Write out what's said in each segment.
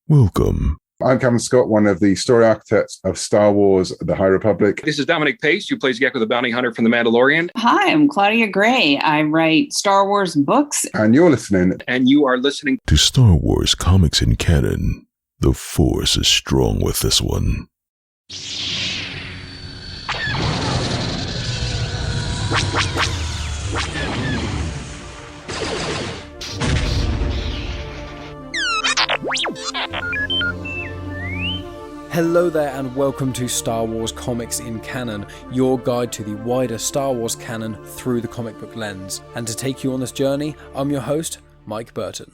Welcome. I'm Cavan Scott, one of the story architects of Star Wars The High Republic. This is Dominic Pace, who plays Gekko the Bounty Hunter from The Mandalorian. Hi, I'm Claudia Gray. I write Star Wars books. And you're listening. And you are listening to Star Wars Comics in Canon. The Force is strong with this one. Hello there and welcome to Star Wars Comics in Canon, your guide to the wider Star Wars canon through the comic book lens. And to take you on this journey, I'm your host, Mike Burton.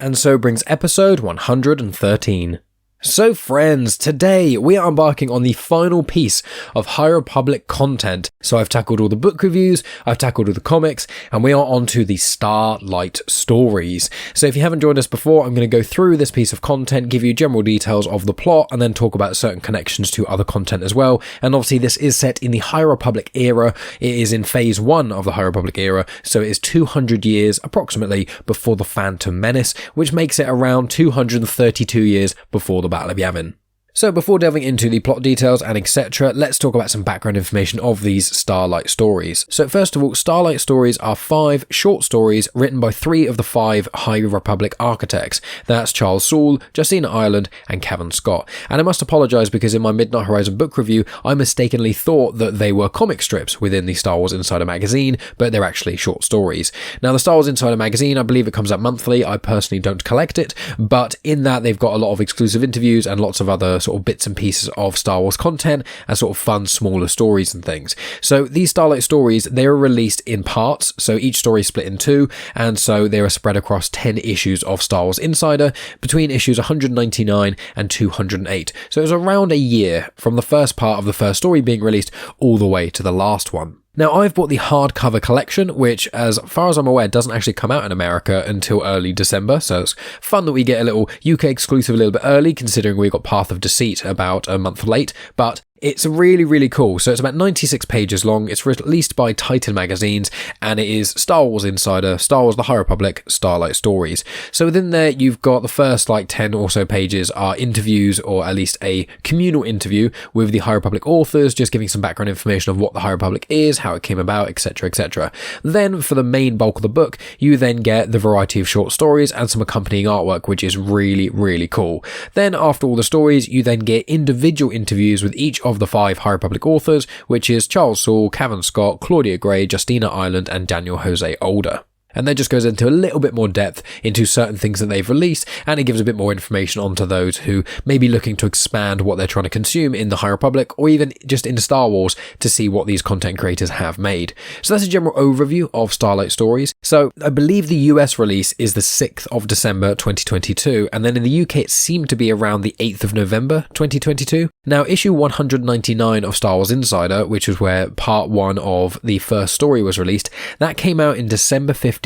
And so brings episode 113. So friends, today we are embarking on the final piece of High Republic content. So I've tackled all the book reviews, I've tackled all the comics, and we are on to the Starlight Stories. So if you haven't joined us before, I'm going to go through this piece of content, give you general details of the plot, and then talk about certain connections to other content as well. And obviously this is set in the High Republic era. It is in phase 1 of the High Republic era, so it is 200 years approximately before the Phantom Menace, which makes it around 232 years before the Battle of Yavin. So before delving into the plot details and etc., let's talk about some background information of these Starlight Stories. So first of all, Starlight Stories are 5 short stories written by 3 of the 5 High Republic architects. That's Charles Soule, Justina Ireland, and Cavan Scott. And I must apologise because in my Midnight Horizon book review, I mistakenly thought that they were comic strips within the Star Wars Insider magazine, but they're actually short stories. Now the Star Wars Insider magazine, I believe it comes out monthly. I personally don't collect it, but in that they've got a lot of exclusive interviews and lots of other sort of bits and pieces of Star Wars content and sort of fun, smaller stories and things. So these Starlight Stories, they are released in parts, so each story is split in 2, and so they are spread across 10 issues of Star Wars Insider between issues 199 and 208. So it was around a year from the first part of the first story being released all the way to the last one. Now, I've bought the hardcover collection, which, as far as I'm aware, doesn't actually come out in America until early December, so it's fun that we get a little UK exclusive a little bit early, considering we got Path of Deceit about a month late, but it's really, really cool. So it's about 96 pages long, it's released by Titan Magazines, and it is Star Wars Insider, Star Wars The High Republic, Starlight Stories. So within there, you've got the first 10 or so pages are interviews, or at least a communal interview with the High Republic authors, just giving some background information of what the High Republic is, how it came about, etc, etc. Then, for the main bulk of the book, you then get the variety of short stories and some accompanying artwork, which is really, really cool. Then, after all the stories, you then get individual interviews with each of the 5 High Republic authors, which is Charles Soule, Cavan Scott, Claudia Gray, Justina Ireland, and Daniel Jose Older. And that just goes into a little bit more depth into certain things that they've released, and it gives a bit more information onto those who may be looking to expand what they're trying to consume in the High Republic, or even just into Star Wars to see what these content creators have made. So that's a general overview of Starlight Stories. So I believe the US release is the 6th of December 2022, and then in the UK it seemed to be around the 8th of November 2022. Now issue 199 of Star Wars Insider, which is where part 1 of the first story was released, that came out in December 15th,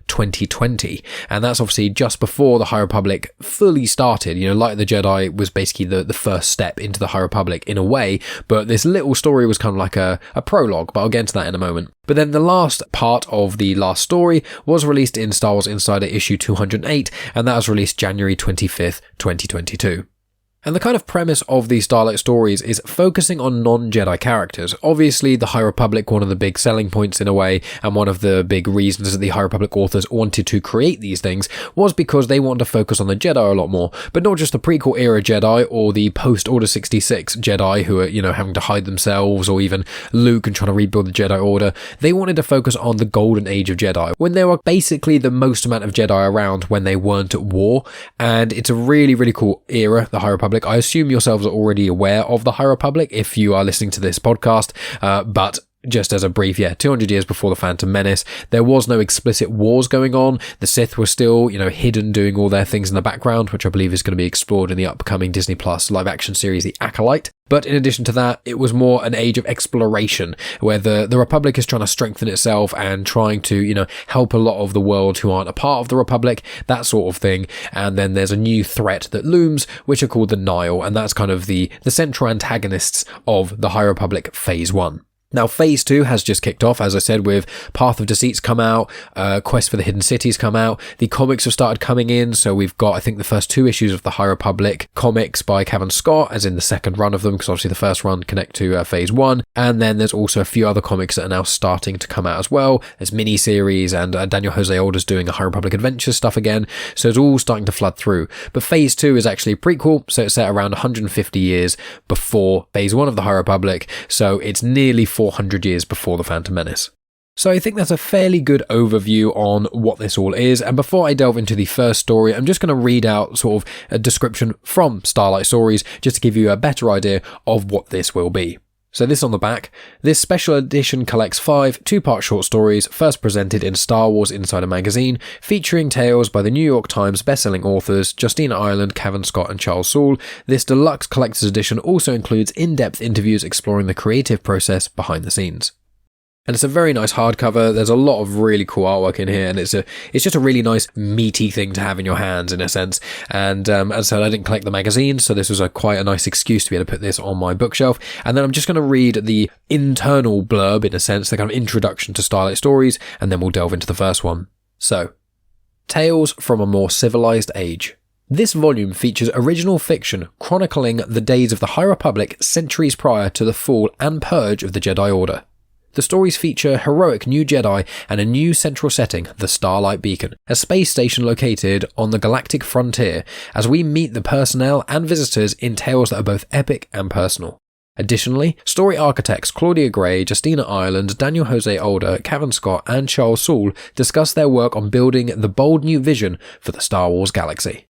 2020, and that's obviously just before the High Republic fully started. Light of the Jedi was basically the first step into the High Republic in a way, but this little story was kind of like a prologue, but I'll get into that in a moment. But then the last part of the last story was released in Star Wars Insider issue 208, and that was released January 25th, 2022. And the kind of premise of these Starlight Stories is focusing on non-Jedi characters. Obviously, the High Republic, one of the big selling points in a way, and one of the big reasons that the High Republic authors wanted to create these things was because they wanted to focus on the Jedi a lot more. But not just the prequel era Jedi or the post-Order 66 Jedi who are, having to hide themselves, or even Luke and trying to rebuild the Jedi Order. They wanted to focus on the Golden Age of Jedi, when there were basically the most amount of Jedi around when they weren't at war. And it's a really, really cool era, the High Republic. I assume yourselves are already aware of the High Republic if you are listening to this podcast, but just as a brief, 200 years before the Phantom Menace, there was no explicit wars going on. The Sith were still, hidden doing all their things in the background, which I believe is going to be explored in the upcoming Disney Plus live action series, The Acolyte. But in addition to that, it was more an age of exploration, where the Republic is trying to strengthen itself and trying to, help a lot of the world who aren't a part of the Republic, that sort of thing. And then there's a new threat that looms, which are called the Nihil, and that's kind of the central antagonists of the High Republic Phase 1. Now, Phase 2 has just kicked off, as I said, with Path of Deceit's come out, Quest for the Hidden City's come out, the comics have started coming in, so we've got, I think, the first 2 issues of the High Republic comics by Cavan Scott, as in the second run of them, because obviously the first run connect to Phase 1, and then there's also a few other comics that are now starting to come out as well. There's mini-series, and Daniel Jose Older's doing a High Republic Adventures stuff again, so it's all starting to flood through. But Phase 2 is actually a prequel, so it's set around 150 years before Phase 1 of the High Republic, so it's nearly 400 years before The Phantom Menace. So I think that's a fairly good overview on what this all is, and before I delve into the first story, I'm just going to read out sort of a description from Starlight Stories, just to give you a better idea of what this will be. So this on the back, this special edition collects 5 two-part short stories first presented in Star Wars Insider magazine, featuring tales by the New York Times bestselling authors Justina Ireland, Cavan Scott and Charles Soule. This deluxe collector's edition also includes in-depth interviews exploring the creative process behind the scenes. And it's a very nice hardcover. There's a lot of really cool artwork in here, and it's just a really nice meaty thing to have in your hands in a sense. And as I said, I didn't collect the magazine, so this was quite a nice excuse to be able to put this on my bookshelf. And then I'm just going to read the internal blurb, in a sense, the kind of introduction to Starlight Stories, and then we'll delve into the first one. So, Tales from a More Civilized Age. This volume features original fiction chronicling the days of the High Republic centuries prior to the fall and purge of the Jedi Order. The stories feature heroic new Jedi and a new central setting, the Starlight Beacon, a space station located on the galactic frontier, as we meet the personnel and visitors in tales that are both epic and personal. Additionally, story architects Claudia Gray, Justina Ireland, Daniel Jose Older, Cavan Scott and Charles Soule discuss their work on building the bold new vision for the Star Wars galaxy.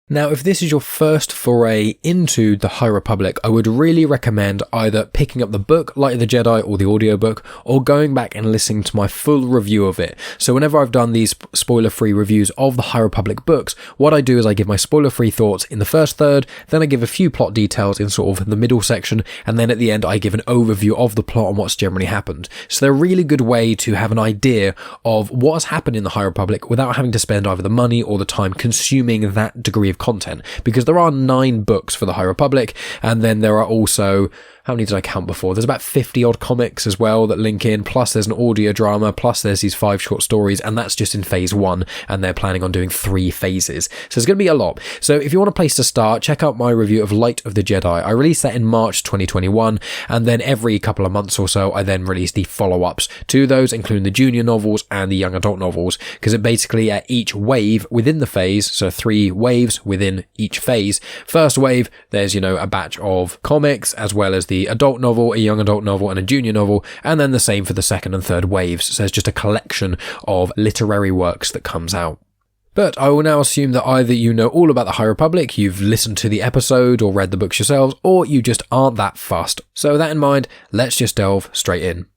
Now, if this is your first foray into the High Republic, I would really recommend either picking up the book, Light of the Jedi, or the audiobook, or going back and listening to my full review of it. So whenever I've done these spoiler-free reviews of the High Republic books, what I do is I give my spoiler-free thoughts in the first third, then I give a few plot details in sort of the middle section, and then at the end I give an overview of the plot and what's generally happened. So they're a really good way to have an idea of what has happened in the High Republic without having to spend either the money or the time consuming that degree of content, because there are 9 books for the High Republic, and then there are also, how many did I count before? There's about 50 odd comics as well that link in, plus there's an audio drama, plus there's these 5 short stories, and that's just in phase 1, and they're planning on doing 3 phases. So it's going to be a lot. So if you want a place to start, check out my review of Light of the Jedi. I released that in March 2021, and then every couple of months or so, I then release the follow-ups to those, including the junior novels and the young adult novels, because it basically at each wave within the phase, so 3 waves within each phase. First wave, there's, a batch of comics, as well as the adult novel, a young adult novel, and a junior novel, and then the same for the second and third waves. So it's just a collection of literary works that comes out. But I will now assume that either you know all about the High Republic, you've listened to the episode or read the books yourselves, or you just aren't that fussed. So with that in mind, let's just delve straight in.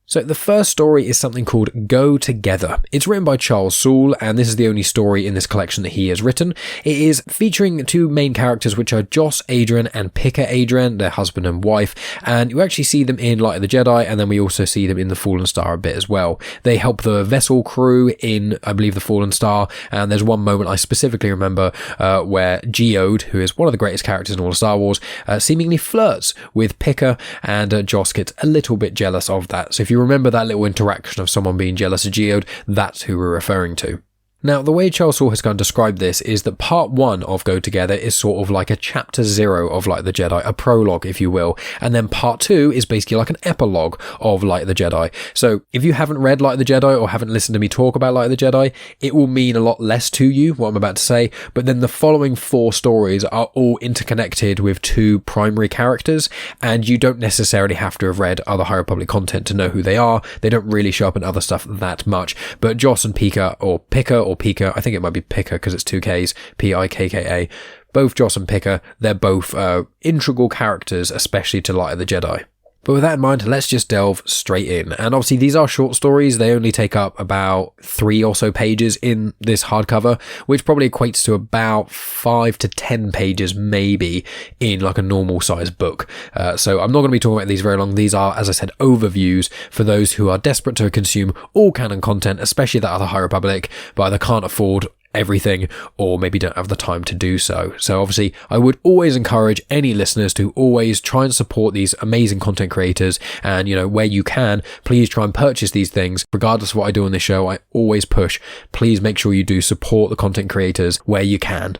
So the first story is something called Go Together. It's written by Charles Soule, and this is the only story in this collection that he has written. It is featuring 2 main characters, which are Joss Adrian and Pika Adrian, their husband and wife, and you actually see them in Light of the Jedi, and then we also see them in The Fallen Star a bit as well. They help the vessel crew in, I believe, The Fallen Star, and there's one moment I specifically remember where Geode, who is one of the greatest characters in all of Star Wars, seemingly flirts with Pika, and Joss gets a little bit jealous of that. So if you remember that little interaction of someone being jealous of Geode, that's who we're referring to. Now, the way Charles Soule has kind of described this is that part 1 of Go Together is sort of like a chapter 0 of Light of the Jedi, a prologue, if you will, and then part 2 is basically like an epilogue of Light of the Jedi. So if you haven't read Light of the Jedi or haven't listened to me talk about Light of the Jedi, it will mean a lot less to you, what I'm about to say, but then the following 4 stories are all interconnected with 2 primary characters, and you don't necessarily have to have read other High Republic content to know who they are. They don't really show up in other stuff that much, but Joss and Pika, or Pika, I think it might be Pika because it's 2 Ks, P-I-K-K-A. Both Joss and Pika, they're both integral characters, especially to Light of the Jedi. But with that in mind, let's just delve straight in. And obviously these are short stories. They only take up about 3 or so pages in this hardcover, which probably equates to about 5 to 10 pages maybe in like a normal size book. So I'm not going to be talking about these very long. These are, as I said, overviews for those who are desperate to consume all canon content, especially that other High Republic, but either can't afford everything, or maybe don't have the time to do so. So obviously, I would always encourage any listeners to always try and support these amazing content creators, and where you can, please try and purchase these things. Regardless of what I do on this show, I always push, please make sure you do support the content creators where you can.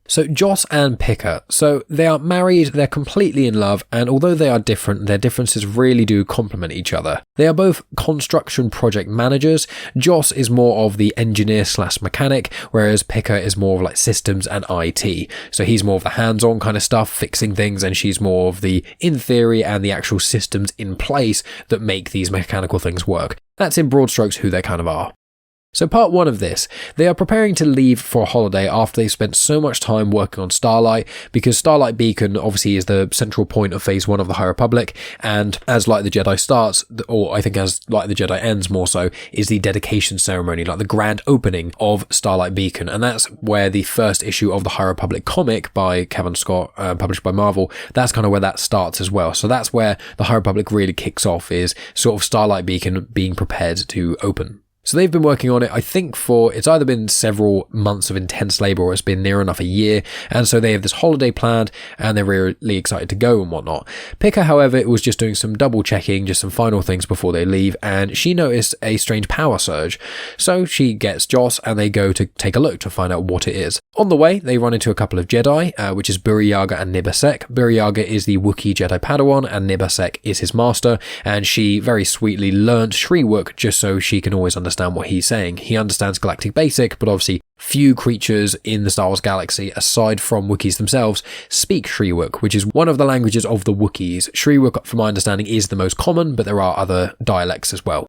So Joss and Pika, so they are married, they're completely in love, and although they are different, their differences really do complement each other. They are both construction project managers. Joss is more of the engineer/mechanic, whereas Pika is more of like systems and IT. So he's more of the hands-on kind of stuff, fixing things, and she's more of the in theory and the actual systems in place that make these mechanical things work. That's in broad strokes who they kind of are. So part 1 of this, they are preparing to leave for a holiday after they've spent so much time working on Starlight, because Starlight Beacon obviously is the central point of Phase 1 of the High Republic, and as Light of the Jedi starts, or I think as Light of the Jedi ends more so, is the dedication ceremony, like the grand opening of Starlight Beacon, and that's where the first issue of the High Republic comic by Cavan Scott, published by Marvel, that's kind of where that starts as well. So that's where the High Republic really kicks off, is sort of Starlight Beacon being prepared to open. So they've been working on it, I think, it's either been several months of intense labour or it's been near enough a year, and so they have this holiday planned and they're really excited to go and whatnot. Pika, however, was just doing some double checking, just some final things before they leave, and she noticed a strange power surge. So she gets Joss and they go to take a look to find out what it is. On the way, they run into a couple of Jedi, which is Buriyaga and Nibasek. Buriyaga is the Wookiee Jedi Padawan and Nibasek is his master, and she very sweetly learned Shriwook just so she can always understand what he's saying. He understands Galactic Basic, but obviously few creatures in the Star Wars galaxy, aside from Wookiees themselves, speak Shriwook, which is one of the languages of the Wookiees. Shriwook, from my understanding, is the most common, but there are other dialects as well.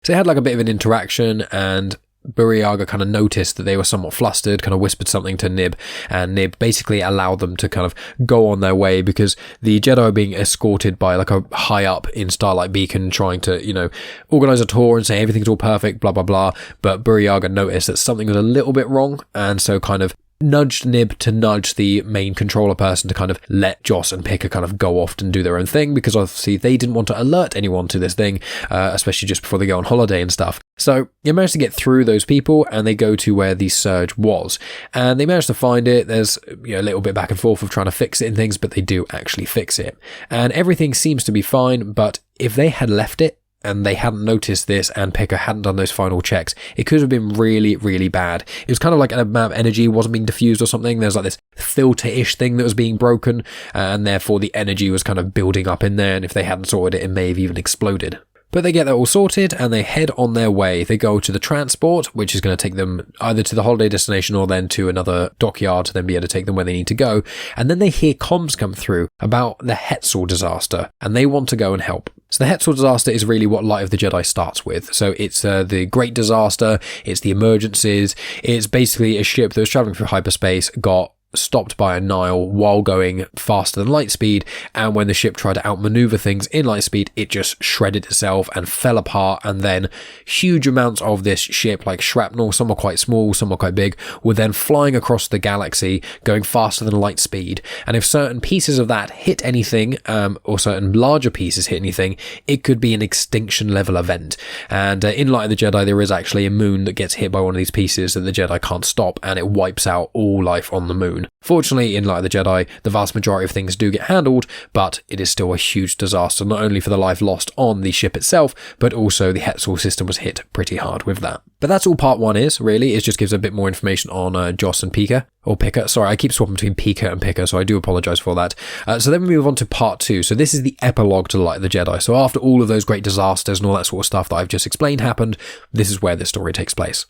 So they had like a bit of an interaction, and Buriyaga kind of noticed that they were somewhat flustered, kind of whispered something to Nib, and Nib basically allowed them to kind of go on their way, because the Jedi are being escorted by like a high up in Starlight Beacon trying to, organize a tour and say everything's all perfect, blah, blah, blah. But Buriyaga noticed that something was a little bit wrong, and so kind of nudged Nib to nudge the main controller person to kind of let Joss and Pika kind of go off and do their own thing, because obviously they didn't want to alert anyone to this thing, especially just before they go on holiday and stuff. So they managed to get through those people and they go to where the surge was, and they managed to find it. There's a little bit back and forth of trying to fix it and things, but they do actually fix it, and everything seems to be fine. But if they had left it and they hadn't noticed this and Pika hadn't done those final checks, it could have been really, really bad. It was kind of like an amount of energy wasn't being diffused or something. There's like this filter-ish thing that was being broken, and therefore the energy was kind of building up in there, and if they hadn't sorted it, it may have even exploded. But they get that all sorted and they head on their way. They go to the transport, which is going to take them either to the holiday destination or then to another dockyard to then be able to take them where they need to go. And then they hear comms come through about the Hetzel disaster, and they want to go and help. So the Hetzel disaster is really what Light of the Jedi starts with. So it's the Great Disaster, it's the emergencies, it's basically a ship that was traveling through hyperspace, got stopped by a Nihil while going faster than light speed, and when the ship tried to outmaneuver things in light speed, it just shredded itself and fell apart, and then huge amounts of this ship, like shrapnel, some are quite small, some are quite big, were then flying across the galaxy going faster than light speed, and if certain pieces of that hit anything, or certain larger pieces hit anything, it could be an extinction level event. And in Light of the Jedi there is actually a moon that gets hit by one of these pieces that the Jedi can't stop, and it wipes out all life on the moon. Fortunately, in Light of the Jedi, the vast majority of things do get handled, but it is still a huge disaster, not only for the life lost on the ship itself, but also the Hetzel system was hit pretty hard with that. But that's all part 1 is, really. It just gives a bit more information on Joss and Pika. Or Pika, sorry, I keep swapping between Pika and Pika, so I do apologise for that. So then we move on to part 2. So this is the epilogue to Light of the Jedi. So after all of those great disasters and all that sort of stuff that I've just explained happened, this is where the story takes place.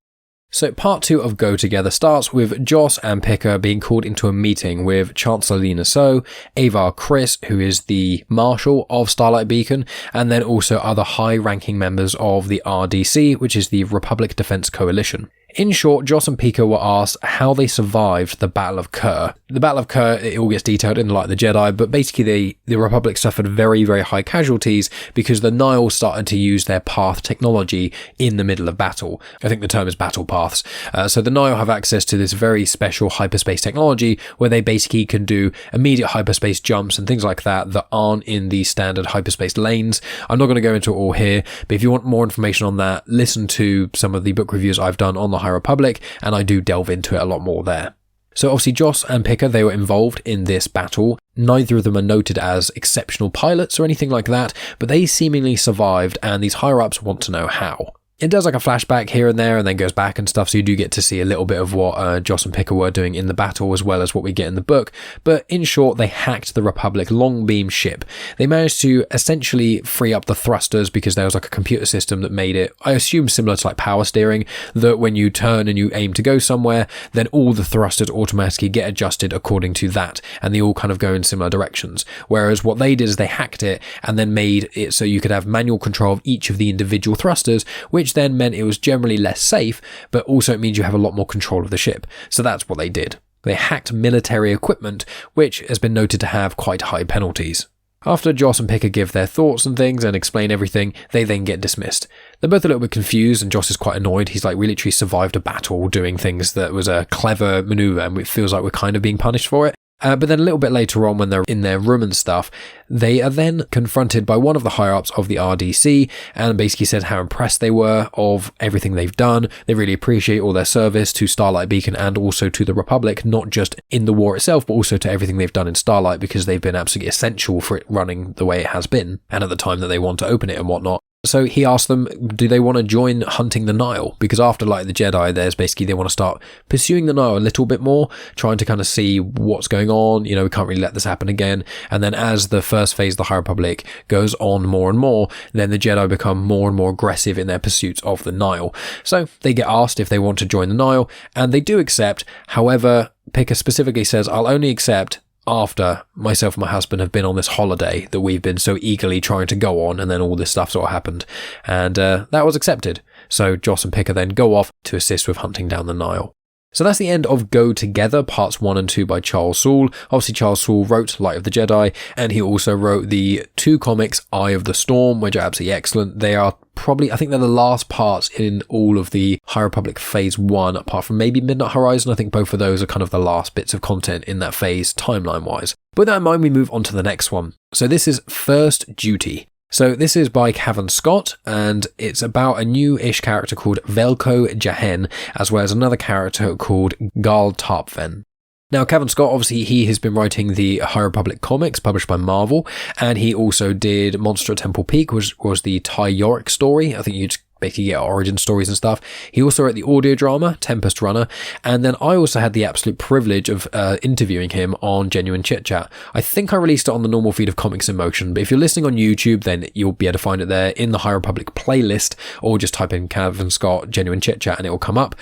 So part 2 of Go Together starts with Joss and Pika being called into a meeting with Chancellor Lina So, Avar Kriss, who is the Marshal of Starlight Beacon, and then also other high-ranking members of the RDC, which is the Republic Defense Coalition. In short, Joss and Pika were asked how they survived the Battle of Kur. The Battle of Kur, it all gets detailed in Light of the Jedi, but basically the Republic suffered very, very high casualties because the Nihil started to use their path technology in the middle of battle. I think the term is battle paths. So the Nihil have access to this very special hyperspace technology where they basically can do immediate hyperspace jumps and things like that that aren't in the standard hyperspace lanes. I'm not going to go into it all here, but if you want more information on that, listen to some of the book reviews I've done on the High Republic, and I do delve into it a lot more there. So obviously Joss and Picca, they were involved in this battle. Neither of them are noted as exceptional pilots or anything like that, but they seemingly survived, and these higher-ups want to know how. It does like a flashback here and there and then goes back and stuff, so you do get to see a little bit of what Joss and Picca were doing in the battle as well as what we get in the book. But in short, they hacked the Republic long beam ship. They managed to essentially free up the thrusters because there was like a computer system that made it, I assume similar to like power steering, that when you turn and you aim to go somewhere, then all the thrusters automatically get adjusted according to that, and they all kind of go in similar directions. Whereas what they did is they hacked it and then made it so you could have manual control of each of the individual thrusters, which then meant it was generally less safe, but also it means you have a lot more control of the ship. So that's what they did. They hacked military equipment, which has been noted to have quite high penalties. After Joss and Picca give their thoughts and things and explain everything, they then get dismissed. They're both a little bit confused, and Joss is quite annoyed. He's like, we literally survived a battle doing things that was a clever maneuver, and it feels like we're kind of being punished for it. But then a little bit later on, when they're in their room and stuff, they are then confronted by one of the higher-ups of the RDC, and basically said how impressed they were of everything they've done. They really appreciate all their service to Starlight Beacon and also to the Republic, not just in the war itself, but also to everything they've done in Starlight, because they've been absolutely essential for it running the way it has been, and at the time that they want to open it and whatnot. So he asked them, do they want to join hunting the Nihil? Because after Light of the Jedi, there's basically they want to start pursuing the Nihil a little bit more, trying to kind of see what's going on. You know, we can't really let this happen again. And then as the first phase of the High Republic goes on more and more, then the Jedi become more and more aggressive in their pursuits of the Nihil. So they get asked if they want to join the Nihil, and they do accept. However, Picca specifically says, I'll only accept after myself and my husband have been on this holiday that we've been so eagerly trying to go on, and then all this stuff sort of happened. And that was accepted. So Joss and Picca then go off to assist with hunting down the Nihil. So that's the end of Go Together, parts 1 and 2 by Charles Soule. Obviously, Charles Soule wrote Light of the Jedi, and he also wrote the 2 comics, Eye of the Storm, which are absolutely excellent. They are probably, I think they're the last parts in all of the High Republic Phase 1, apart from maybe Midnight Horizon. I think both of those are kind of the last bits of content in that phase, timeline-wise. But with that in mind, we move on to the next one. So this is First Duty. So this is by Cavan Scott, and it's about a new-ish character called Velko Jahen, as well as another character called Ghal Tarpfen. Now, Cavan Scott, obviously, he has been writing the High Republic comics published by Marvel, and he also did Monster at Temple Peak, which was the Ty Yorick story. I think you just basically get origin stories and stuff. He also wrote the audio drama, Tempest Runner, and then I also had the absolute privilege of interviewing him on Genuine Chit-Chat. I think I released it on the normal feed of Comics in Motion, but if you're listening on YouTube, then you'll be able to find it there in the High Republic playlist, or just type in Cavan Scott Genuine Chit-Chat and it will come up.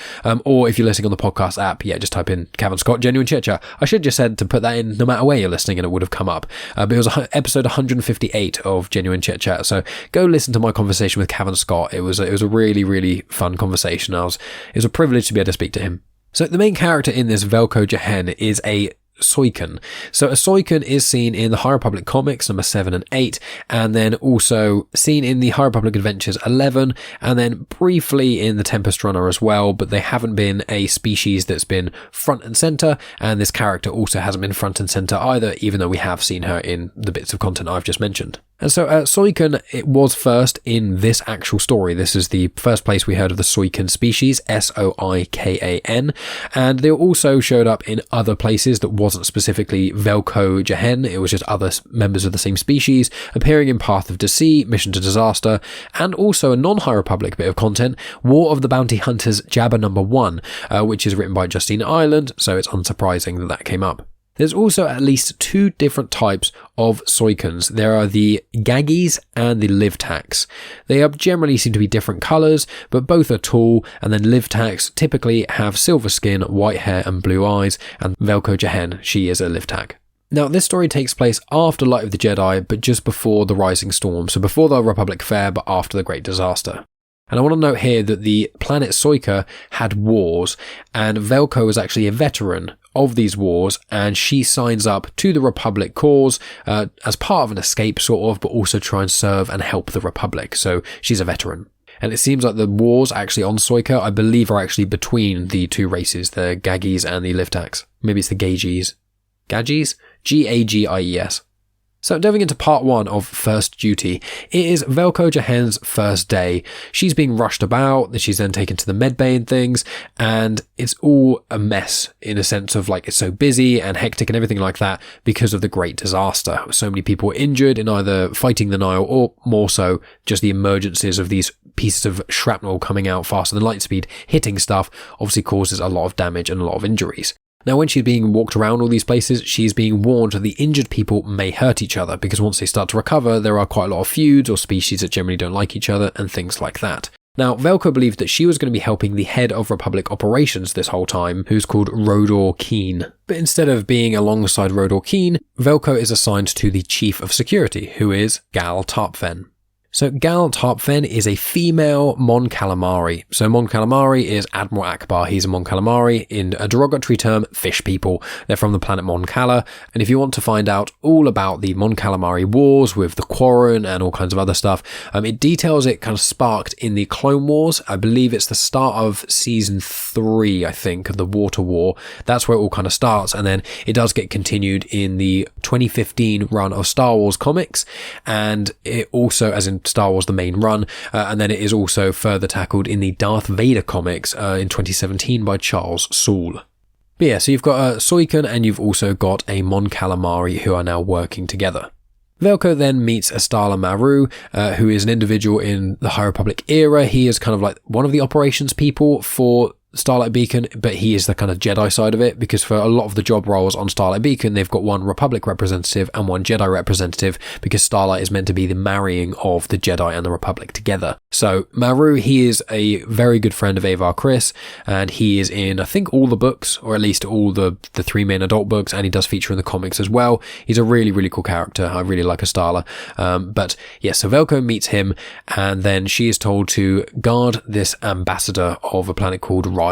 Or if you're listening on the podcast app, yeah, just type in Cavan Scott Genuine Chit-Chat. I should just said to put that in no matter where you're listening and it would have come up. But it was episode 158 of Genuine Chit-Chat, so go listen to my conversation with Cavan Scott. It was a really, really fun conversation. It was a privilege to be able to speak to him. So the main character in this, Velko Jahen, is a Soikan. So a Soikan is seen in the High Republic comics number 7 and 8, and then also seen in the High Republic Adventures 11, and then briefly in the Tempest Runner as well, but they haven't been a species that's been front and center, and this character also hasn't been front and center either, even though we have seen her in the bits of content I've just mentioned. And so Soikan, it was first in this actual story. This is the first place we heard of the Soikan species, Soikan, and they also showed up in other places that wasn't specifically Velko Jahen. It was just other members of the same species, appearing in Path of Deceit, Mission to Disaster, and also a non-High Republic bit of content, War of the Bounty Hunters Jabba number 1, which is written by Justina Ireland, so it's unsurprising that that came up. There's also at least 2 different types of Soikans. There are the Gaggies and the Livtacs. They generally seem to be different colours, but both are tall, and then Livtacs typically have silver skin, white hair and blue eyes, and Velko Jahen, she is a Livtac. Now, this story takes place after Light of the Jedi, but just before the Rising Storm, so before the Republic Fair, but after the Great Disaster. And I want to note here that the planet Soika had wars, and Velko is actually a veteran of these wars, and she signs up to the Republic cause as part of an escape sort of, but also try and serve and help the Republic. So she's a veteran. And it seems like the wars actually on Soika, I believe, are actually between the 2 races, the Gaggies and the Livtacs. Maybe it's the Gagies. Gagies? Gagies. So delving into part 1 of First Duty, it is Velko Jahen's first day. She's being rushed about, she's then taken to the medbay and things, and it's all a mess in a sense of like it's so busy and hectic and everything like that because of the great disaster. So many people were injured in either fighting the Nihil or more so just the emergencies of these pieces of shrapnel coming out faster than light speed, hitting stuff, obviously causes a lot of damage and a lot of injuries. Now, when she's being walked around all these places, she's being warned that the injured people may hurt each other because once they start to recover, there are quite a lot of feuds or species that generally don't like each other and things like that. Now, Velko believed that she was going to be helping the head of Republic operations this whole time, who's called Rodor Keen. But instead of being alongside Rodor Keen, Velko is assigned to the Chief of Security, who is Ghal Tarpfen. So Ghal Tarpfen is a female Mon Calamari. So Mon Calamari is Admiral Akbar. He's a Mon Calamari. In a derogatory term, fish people. They're from the planet Mon Cala. And if you want to find out all about the Mon Calamari wars with the Quarren and all kinds of other stuff, it details it kind of sparked in the Clone Wars. I believe it's the start of season 3, I think, of the Water War. That's where it all kind of starts. And then it does get continued in the 2015 run of Star Wars comics. And it also, as in Star Wars the main run, and then it is also further tackled in the Darth Vader comics in 2017 by Charles Soule. But yeah, so you've got a Soikan and you've also got a Mon Calamari who are now working together. Velko then meets Astala Maru, who is an individual in the High Republic era. He is kind of like one of the operations people for Starlight Beacon, but he is the kind of Jedi side of it, because for a lot of the job roles on Starlight Beacon, they've got one Republic representative and one Jedi representative, because Starlight is meant to be the marrying of the Jedi and the Republic together. So Maru, he is a very good friend of Avar Kriss, and he is in, I think, all the books, or at least all the 3 main adult books, and he does feature in the comics as well. He's a really, really cool character. I really like Astala. But yeah, so Velko meets him, and then she is told to guard this ambassador of a planet called Ryon.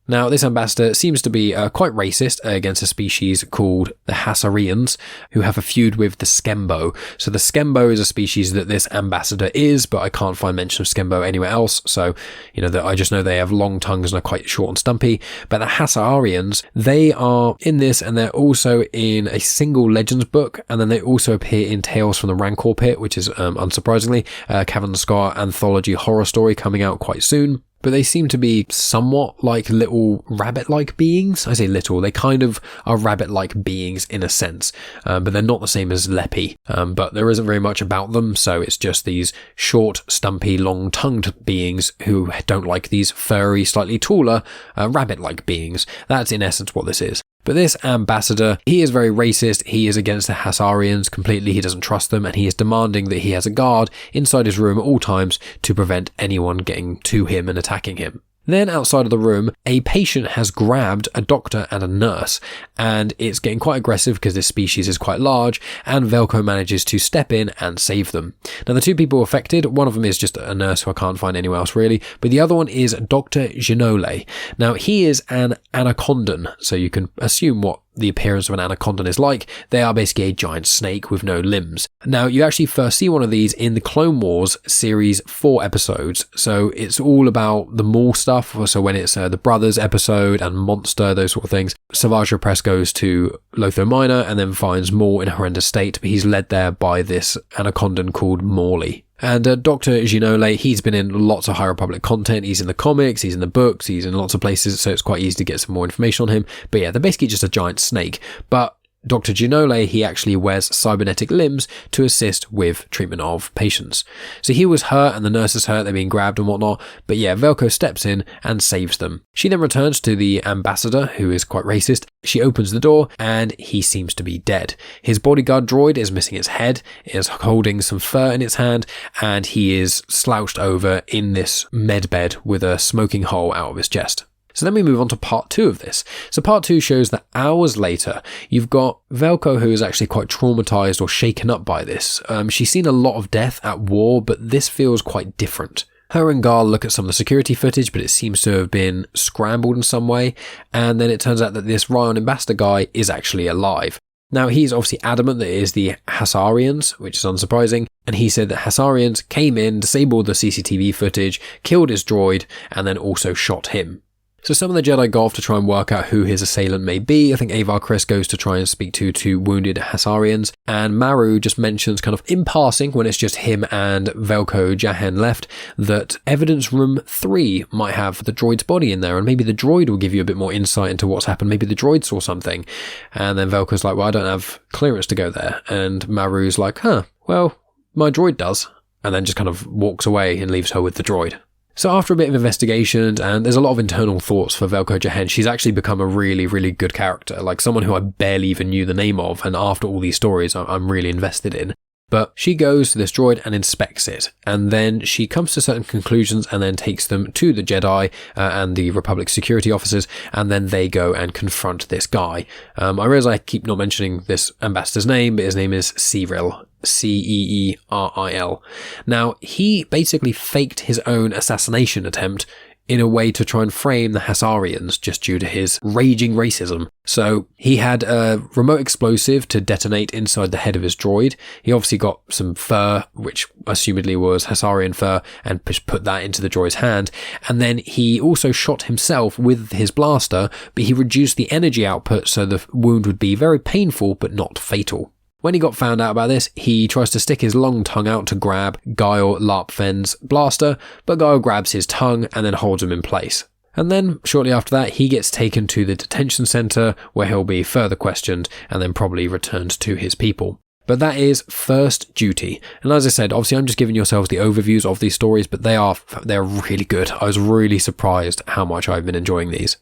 Now, this ambassador seems to be quite racist against a species called the Hassarians, who have a feud with the Skembo. So the Skembo is a species that this ambassador is, but I can't find mention of Skembo anywhere else. So, I just know they have long tongues and are quite short and stumpy. But the Hassarians, they are in this, and they're also in a single Legends book, and then they also appear in Tales from the Rancor Pit, which is, unsurprisingly, Cavan anthology horror story coming out quite soon. But they seem to be somewhat like little rabbit-like beings. I say little, they kind of are rabbit-like beings in a sense, but they're not the same as Lepi. But there isn't very much about them, so it's just these short, stumpy, long-tongued beings who don't like these furry, slightly taller, rabbit-like beings. That's in essence what this is. But this ambassador, he is very racist. He is against the Hassarians completely. He doesn't trust them, and he is demanding that he has a guard inside his room at all times to prevent anyone getting to him and attacking him. Then outside of the room, a patient has grabbed a doctor and a nurse, and it's getting quite aggressive because this species is quite large, and Velko manages to step in and save them. Now, the 2 people affected, one of them is just a nurse who I can't find anywhere else really, but the other one is Dr. Genole. Now, he is an anacondan, so you can assume what the appearance of an anacondan is like. They are basically a giant snake with no limbs. Now, you actually first see one of these in the Clone Wars series 4 episodes. So it's all about the Maul stuff. So when it's the Brothers episode and Monster, those sort of things, Savage Repress goes to Lotho Minor and then finds Maul in a horrendous state, but he's led there by this anacondan called Morley. And Dr. Genole, he's been in lots of High Republic content. He's in the comics, he's in the books, he's in lots of places, so it's quite easy to get some more information on him. But yeah, they're basically just a giant snake. But Dr. Genole, he actually wears cybernetic limbs to assist with treatment of patients. So he was hurt and the nurse is hurt, they're being grabbed and whatnot, but yeah, Velko steps in and saves them. She then returns to the ambassador, who is quite racist. She opens the door and he seems to be dead. His bodyguard droid is missing its head, is holding some fur in its hand, and he is slouched over in this medbed with a smoking hole out of his chest. So then we move on to part 2 of this. So part 2 shows that hours later, you've got Velko, who is actually quite traumatized or shaken up by this. She's seen a lot of death at war, but this feels quite different. Her and Ghal look at some of the security footage, but it seems to have been scrambled in some way. And then it turns out that this Ryon ambassador guy is actually alive. Now, he's obviously adamant that it is the Hassarians, which is unsurprising, and he said that Hassarians came in, disabled the CCTV footage, killed his droid, and then also shot him. So some of the Jedi go off to try and work out who his assailant may be. I think Avar Kriss goes to try and speak to two wounded Hassarians, and Maru just mentions kind of in passing, when it's just him and Velko Jahen left, that evidence room 3 might have the droid's body in there, and maybe the droid will give you a bit more insight into what's happened. Maybe the droid saw something. And then Velko's like, well, I don't have clearance to go there. And Maru's like, well, my droid does. And then just kind of walks away and leaves her with the droid. So after a bit of investigation, and there's a lot of internal thoughts for Velko Jahen, she's actually become a really, really good character, like someone who I barely even knew the name of, and after all these stories I'm really invested in. But she goes to this droid and inspects it, and then she comes to certain conclusions and then takes them to the Jedi and the Republic security officers, and then they go and confront this guy. I realize I keep not mentioning this ambassador's name, but his name is Ceeril. Ceeril. Now, he basically faked his own assassination attempt in a way to try and frame the Hassarians just due to his raging racism. So he had a remote explosive to detonate inside the head of his droid. He obviously got some fur, which assumedly was Hassarian fur, and put that into the droid's hand. And then he also shot himself with his blaster, but he reduced the energy output so the wound would be very painful but not fatal. When he got found out about this, he tries to stick his long tongue out to grab Ghal Tarpfen's blaster, but Ghal grabs his tongue and then holds him in place. And then, shortly after that, he gets taken to the detention centre, where he'll be further questioned and then probably returned to his people. But that is First Duty. And as I said, obviously I'm just giving yourselves the overviews of these stories, but they're really good. I was really surprised how much I've been enjoying these.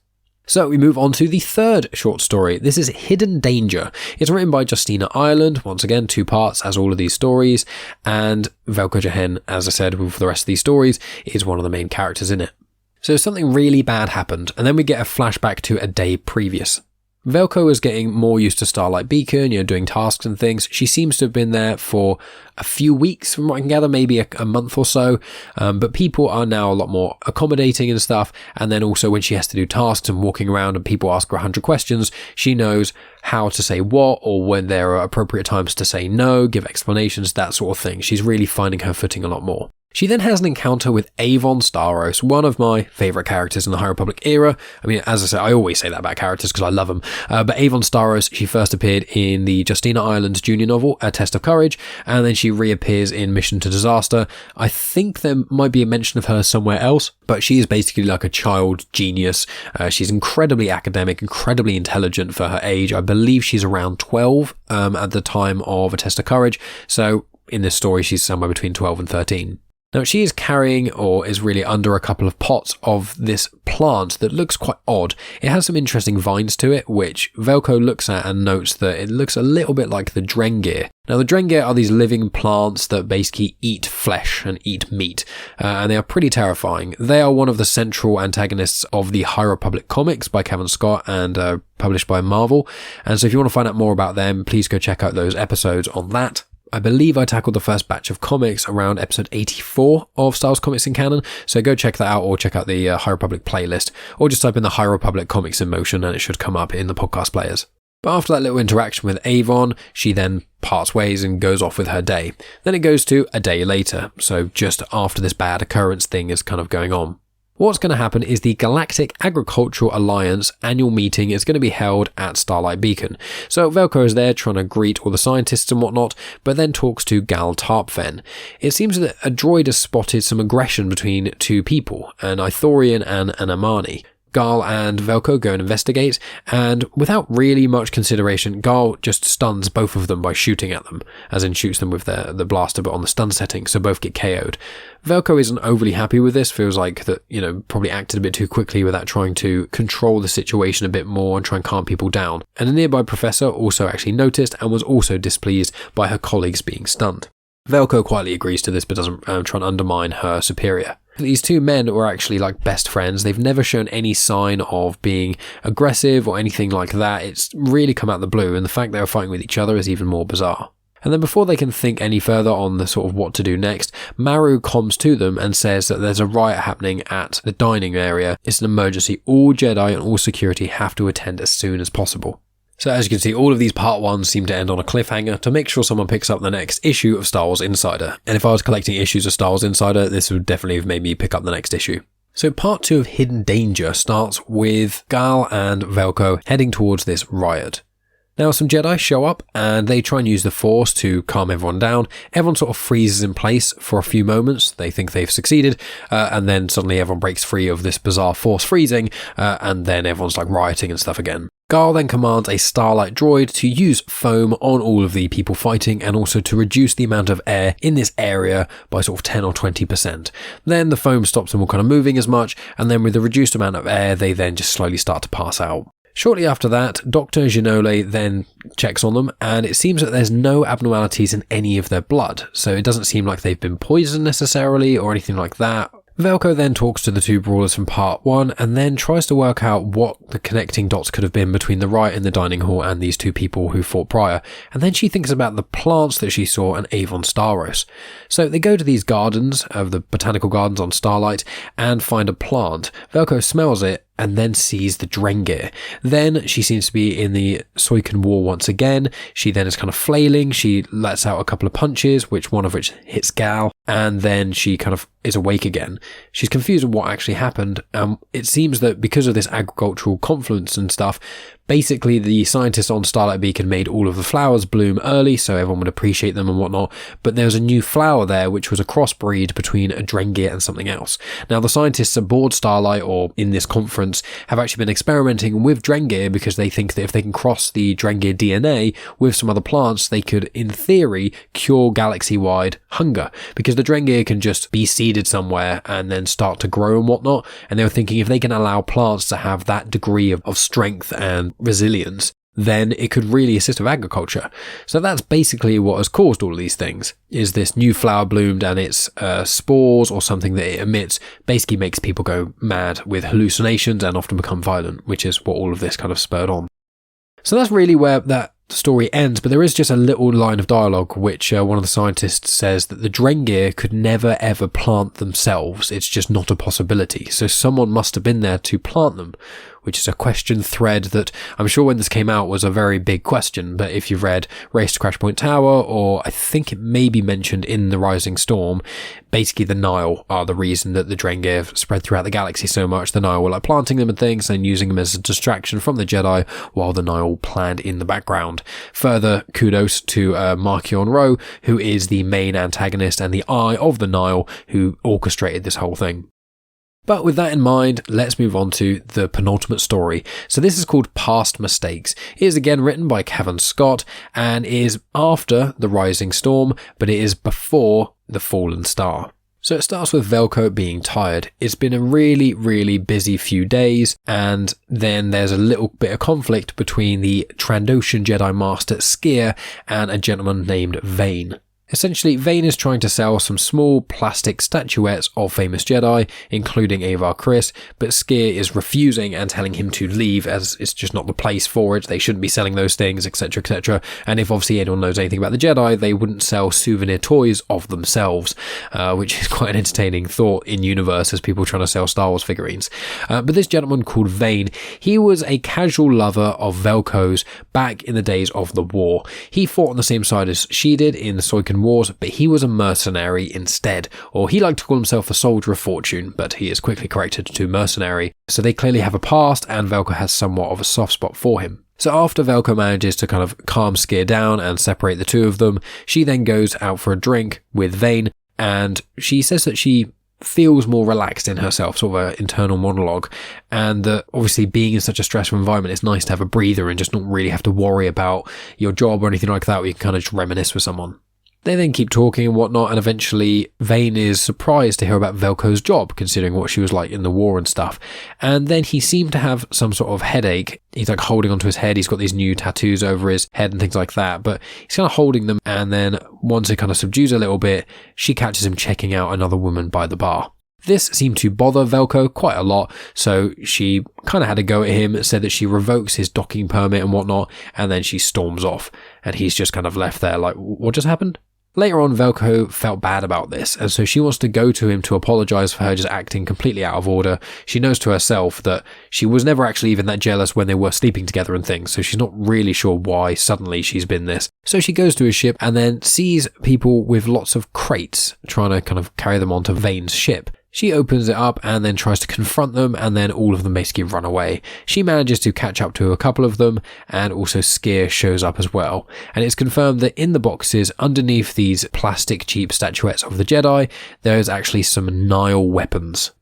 So we move on to the third short story. This is Hidden Danger. It's written by Justina Ireland, once again 2 parts as all of these stories, and Velko Jahen, as I said, for the rest of these stories, is one of the main characters in it. So something really bad happened, and then we get a flashback to a day previous. Velko is getting more used to Starlight Beacon, doing tasks and things. She seems to have been there for a few weeks, from what I can gather, maybe a month or so. But people are now a lot more accommodating and stuff. And then also when she has to do tasks and walking around and people ask her 100 questions, she knows how to say what, or when there are appropriate times to say no, give explanations, that sort of thing. She's really finding her footing a lot more. She then has an encounter with Avon Starros, one of my favourite characters in the High Republic era. I mean, as I say, I always say that about characters because I love them. But Avon Starros, she first appeared in the Justina Ireland junior novel, A Test of Courage, and then she reappears in Mission to Disaster. I think there might be a mention of her somewhere else, but she is basically like a child genius. She's incredibly academic, incredibly intelligent for her age. I believe she's around 12 at the time of A Test of Courage. So in this story, she's somewhere between 12 and 13. Now, she is carrying, or is really under, a couple of pots of this plant that looks quite odd. It has some interesting vines to it, which Velko looks at and notes that it looks a little bit like the Drengir. Now, the Drengir are these living plants that basically eat flesh and eat meat, and they are pretty terrifying. They are one of the central antagonists of the High Republic comics by Cavan and published by Marvel. And so if you want to find out more about them, please go check out those episodes on that. I believe I tackled the first batch of comics around episode 84 of Star Wars Comics in Canon, so go check that out, or check out the High Republic playlist, or just type in the High Republic Comics in Motion and it should come up in the podcast players. But after that little interaction with Avon, she then parts ways and goes off with her day. Then it goes to a day later, so just after this bad occurrence thing is kind of going on. What's going to happen is the Galactic Agricultural Alliance annual meeting is going to be held at Starlight Beacon. So Velko is there trying to greet all the scientists and whatnot, but then talks to Ghal Tarpfen. It seems that a droid has spotted some aggression between 2 people, an Ithorian and an Amani. Ghal and Velko go and investigate, and without really much consideration, Ghal just stuns both of them by shooting at them, as in shoots them with the blaster but on the stun setting, so both get KO'd. Velko isn't overly happy with this, feels like that, probably acted a bit too quickly without trying to control the situation a bit more and try and calm people down. And a nearby professor also actually noticed and was also displeased by her colleagues being stunned. Velko quietly agrees to this but doesn't try and undermine her superior. These 2 men were actually like best friends. They've never shown any sign of being aggressive or anything like that. It's really come out of the blue, and the fact they were fighting with each other is even more bizarre. And then before they can think any further on the sort of what to do next, Maru comms to them and says that there's a riot happening at the dining area. It's an emergency. All Jedi and all security have to attend as soon as possible. So as you can see, all of these part 1s seem to end on a cliffhanger to make sure someone picks up the next issue of Star Wars Insider. And if I was collecting issues of Star Wars Insider, this would definitely have made me pick up the next issue. So part 2 of Hidden Danger starts with Ghal and Velko heading towards this riot. Now some Jedi show up and they try and use the Force to calm everyone down. Everyone sort of freezes in place for a few moments. They think they've succeeded, and then suddenly everyone breaks free of this bizarre Force freezing, and then everyone's like rioting and stuff again. Ghal then commands a Starlight droid to use foam on all of the people fighting and also to reduce the amount of air in this area by sort of 10 or 20%. Then the foam stops them all kind of moving as much, and then with the reduced amount of air, they then just slowly start to pass out. Shortly after that, Dr. Ginole then checks on them, and it seems that there's no abnormalities in any of their blood, so it doesn't seem like they've been poisoned necessarily or anything like that. Velko then talks to the two brawlers from part 1 and then tries to work out what the connecting dots could have been between the riot in the dining hall and these two people who fought prior, and then she thinks about the plants that she saw in Avon Staros. So they go to these gardens, of the botanical gardens on Starlight, and find a plant. Velko smells it and then sees the Drengir. Then she seems to be in the Soikan War once again. She then is kind of flailing. She lets out a couple of punches, one of which hits Ghal, and then she kind of is awake again. She's confused with what actually happened. It seems that because of this agricultural confluence and stuff, basically the scientists on Starlight Beacon made all of the flowers bloom early so everyone would appreciate them and whatnot, but there was a new flower there which was a crossbreed between a Drengir and something else. Now the scientists aboard Starlight, or in this conference, have actually been experimenting with Drengir because they think that if they can cross the Drengir DNA with some other plants, they could, in theory, cure galaxy-wide hunger, because the Drengir can just be seeded somewhere and then start to grow and whatnot, and they were thinking if they can allow plants to have that degree of strength and resilience, then it could really assist with agriculture. So that's basically what has caused all of these things, is this new flower bloomed and its spores or something that it emits basically makes people go mad with hallucinations and often become violent, which is what all of this kind of spurred on. So that's really where that story ends, but there is just a little line of dialogue which one of the scientists says that the Drengir could never ever plant themselves. It's just not a possibility. So someone must have been there to plant them, which is a question thread that I'm sure when this came out was a very big question, but if you've read Race to Crashpoint Tower, or I think it may be mentioned in The Rising Storm, basically the Nihil are the reason that the Drengir spread throughout the galaxy so much. The Nihil were like planting them and things and using them as a distraction from the Jedi while the Nihil planned in the background. Further kudos to Marchion Ro, who is the main antagonist and the eye of the Nihil, who orchestrated this whole thing. But with that in mind, let's move on to the penultimate story. So this is called Past Mistakes. It is again written by Cavan Scott and is after The Rising Storm, but it is before The Fallen Star. So it starts with Velko being tired. It's been a really, really busy few days, and then there's a little bit of conflict between the Trandoshan Jedi Master Skier and a gentleman named Vane. Essentially, Vane is trying to sell some small plastic statuettes of famous Jedi, including Avar Kriss, but Skier is refusing and telling him to leave as it's just not the place for it. They shouldn't be selling those things, etc., etc. And if obviously anyone knows anything about the Jedi, they wouldn't sell souvenir toys of themselves, which is quite an entertaining thought in universe as people trying to sell Star Wars figurines. But this gentleman called Vane, he was a casual lover of Velko's back in the days of the war. He fought on the same side as she did in the Soikan Wars, but he was a mercenary instead, or he liked to call himself a soldier of fortune, but he is quickly corrected to mercenary. So they clearly have a past, and Velko has somewhat of a soft spot for him. So after Velko manages to kind of calm Skier down and separate the two of them, she then goes out for a drink with Vane, and she says that she feels more relaxed in herself, sort of an internal monologue, and that obviously being in such a stressful environment, it's nice to have a breather and just not really have to worry about your job or anything like that, where you can kind of just reminisce with someone. They then keep talking and whatnot, and eventually Vane is surprised to hear about Velko's job, considering what she was like in the war and stuff. And then he seemed to have some sort of headache. He's like holding onto his head. He's got these new tattoos over his head and things like that, but he's kind of holding them. And then once it kind of subdues a little bit, she catches him checking out another woman by the bar. This seemed to bother Velko quite a lot, so she kind of had a go at him, said that she revokes his docking permit and whatnot, and then she storms off. And he's just kind of left there like, what just happened? Later on, Velko felt bad about this, and so she wants to go to him to apologise for her just acting completely out of order. She knows to herself that she was never actually even that jealous when they were sleeping together and things, so she's not really sure why suddenly she's been this. So she goes to his ship and then sees people with lots of crates trying to kind of carry them onto Vane's ship. She opens it up and then tries to confront them, and then all of them basically run away. She manages to catch up to a couple of them, and also Skier shows up as well. And it's confirmed that in the boxes underneath these plastic cheap statuettes of the Jedi, there is actually some Nihil weapons.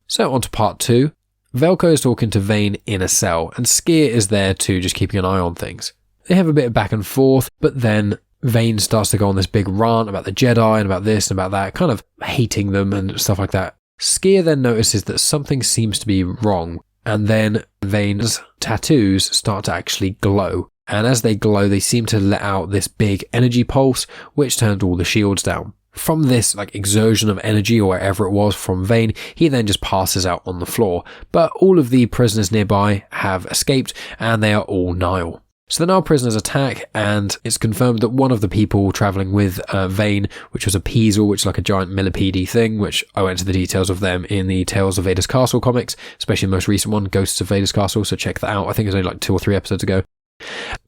So on to part 2. Velko is talking to Vane in a cell, and Skier is there too, just keeping an eye on things. They have a bit of back and forth, but then Vane starts to go on this big rant about the Jedi and about this and about that, kind of hating them and stuff like that. Skier then notices that something seems to be wrong, and then Vane's tattoos start to actually glow. And as they glow, they seem to let out this big energy pulse, which turned all the shields down. From this exertion of energy, or wherever it was from Vane, he then just passes out on the floor. But all of the prisoners nearby have escaped, and they are all Nihil. So the Nihil prisoners attack, and it's confirmed that one of the people travelling with Vane, which was a Peasel, which is like a giant millipede thing, which I went into the details of them in the Tales of Vader's Castle comics, especially the most recent one, Ghosts of Vader's Castle, so check that out. I think it was only 2 or 3 episodes ago.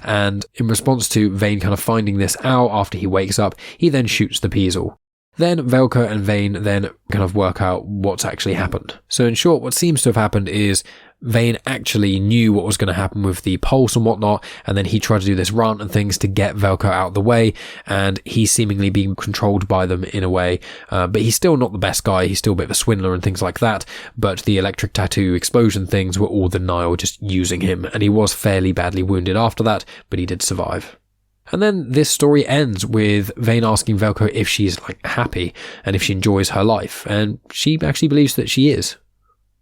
And in response to Vane kind of finding this out after he wakes up, he then shoots the Peasel. Then Velko and Vane then kind of work out what's actually happened. So in short, what seems to have happened is Vane actually knew what was going to happen with the pulse and whatnot, and then he tried to do this rant and things to get Velko out of the way, and he's seemingly being controlled by them in a way, but he's still not the best guy. He's still a bit of a swindler and things like that, but the electric tattoo explosion things were all the Nihil just using him, and he was fairly badly wounded after that, but he did survive. And then this story ends with Vane asking Velko if she's happy and if she enjoys her life, and she actually believes that she is.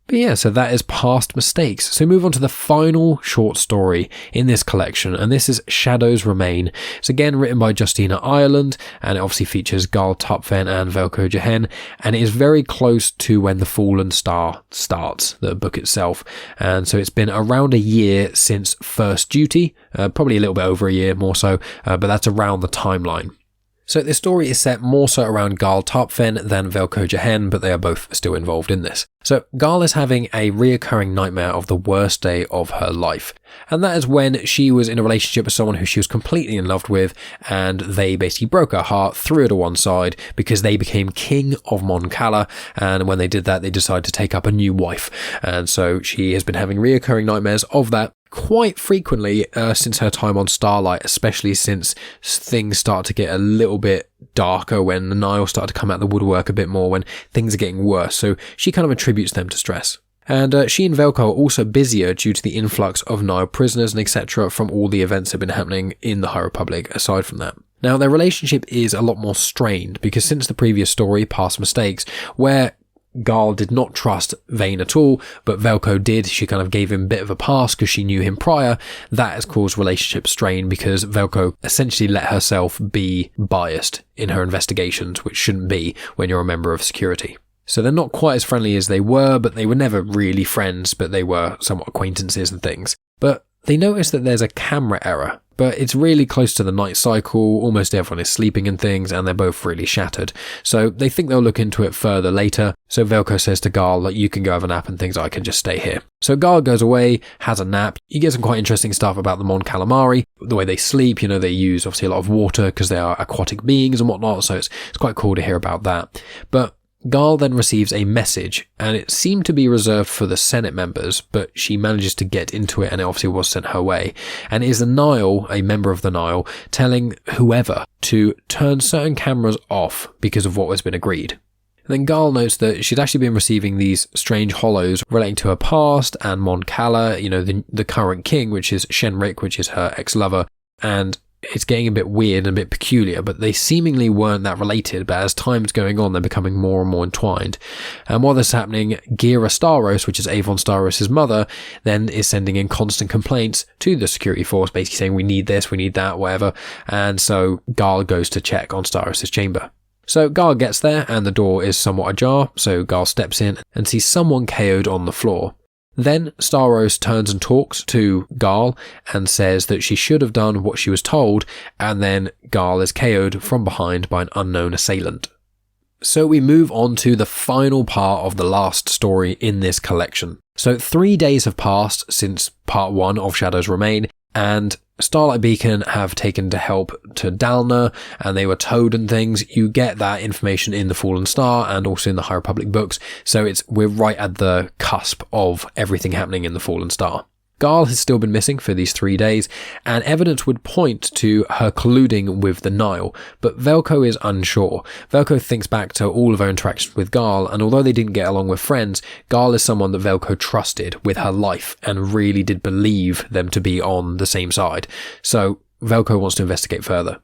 But yeah, so that is Past Mistakes. So move on to the final short story in this collection, and this is Shadows Remain. It's again written by Justina Ireland, and it obviously features Ghal Tarpfen and Velko Jahen, and it is very close to when The Fallen Star starts, the book itself. And so it's been around a year since First Duty, probably a little bit over a year more so, but that's around the timeline. So this story is set more so around Ghal Tarpfen than Velko Jahen, but they are both still involved in this. So Ghal is having a reoccurring nightmare of the worst day of her life. And that is when she was in a relationship with someone who she was completely in love with, and they basically broke her heart, threw her to one side because they became king of Mon Cala, and when they did that, they decided to take up a new wife. And so she has been having reoccurring nightmares of that quite frequently since her time on Starlight, especially since things start to get a little bit darker, when the Nihil start to come out the woodwork a bit more, when things are getting worse. So she kind of attributes them to stress. And she and Velko are also busier due to the influx of Nihil prisoners and etc. from all the events that have been happening in the High Republic aside from that. Now, their relationship is a lot more strained because since the previous story, Past Mistakes, where Ghal did not trust Vane at all, but Velko did. She kind of gave him a bit of a pass because she knew him prior. That has caused relationship strain because Velko essentially let herself be biased in her investigations, which shouldn't be when you're a member of security. So they're not quite as friendly as they were, but they were never really friends, but they were somewhat acquaintances and things. But they notice that there's a camera error, but it's really close to the night cycle, almost everyone is sleeping and things, and they're both really shattered. So they think they'll look into it further later. So Velko says to Ghal, you can go have a nap and things, I can just stay here. So Ghal goes away, has a nap. You get some quite interesting stuff about the Mon Calamari, the way they sleep. They use obviously a lot of water because they are aquatic beings and whatnot, so it's quite cool to hear about that. But Ghal then receives a message, and it seemed to be reserved for the Senate members, but she manages to get into it, and it obviously was sent her way. And it is the Nihil, a member of the Nihil, telling whoever to turn certain cameras off because of what has been agreed. And then Ghal notes that she'd actually been receiving these strange hollows relating to her past and Mon Cala, the current king, which is Shenrik, which is her ex-lover, and it's getting a bit weird and a bit peculiar, but they seemingly weren't that related, but as time's going on, they're becoming more and more entwined. And while this is happening, Gira Staros, which is Avon Staros' mother, then is sending in constant complaints to the security force, basically saying, we need this, we need that, whatever. And so Ghal goes to check on Staros' chamber. So Ghal gets there, and the door is somewhat ajar, so Ghal steps in and sees someone KO'd on the floor. Then Staros turns and talks to Ghal and says that she should have done what she was told, and then Ghal is KO'd from behind by an unknown assailant. So we move on to the final part of the last story in this collection. So 3 days have passed since part 1 of Shadows Remain, and Starlight Beacon have taken to help to Dalna, and they were towed and things. You get that information in the Fallen Star and also in the High Republic books, so we're right at the cusp of everything happening in the Fallen Star. Ghal has still been missing for these 3 days, and evidence would point to her colluding with the Nihil, but Velko is unsure. Velko thinks back to all of her interactions with Ghal, and although they didn't get along with friends, Ghal is someone that Velko trusted with her life and really did believe them to be on the same side. So Velko wants to investigate further.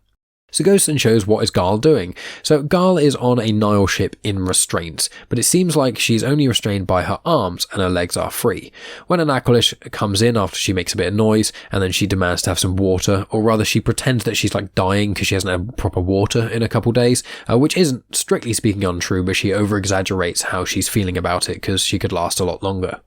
So goes and shows what is Ghal doing. So Ghal is on a Nihil ship in restraints, but it seems like she's only restrained by her arms and her legs are free. When an Aqualish comes in after she makes a bit of noise, and then she demands to have some water, or rather she pretends that she's like dying because she hasn't had proper water in a couple days, which isn't strictly speaking untrue, but she over-exaggerates how she's feeling about it because she could last a lot longer.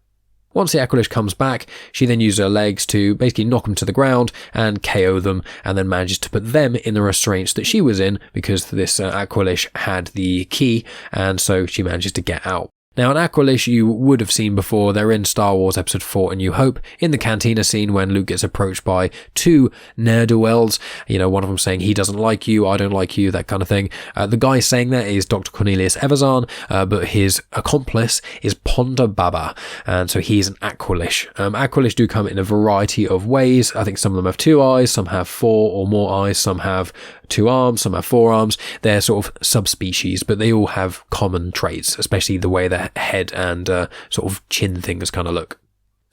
Once the Aqualish comes back, she then uses her legs to basically knock them to the ground and KO them, and then manages to put them in the restraints that she was in because this Aqualish had the key, and so she manages to get out. Now, an Aqualish you would have seen before. They're in Star Wars Episode 4 A New Hope, in the cantina scene when Luke gets approached by two ne'er-do-wells. One of them saying, he doesn't like you, I don't like you, that kind of thing. The guy saying that is Dr. Cornelius Evazan, but his accomplice is Ponda Baba, and so he's an Aqualish. Aqualish do come in a variety of ways. I think some of them have 2 eyes, some have 4 or more eyes, some have 2 arms, some have 4 arms. They're sort of subspecies, but they all have common traits, especially the way their head and sort of chin things kind of look.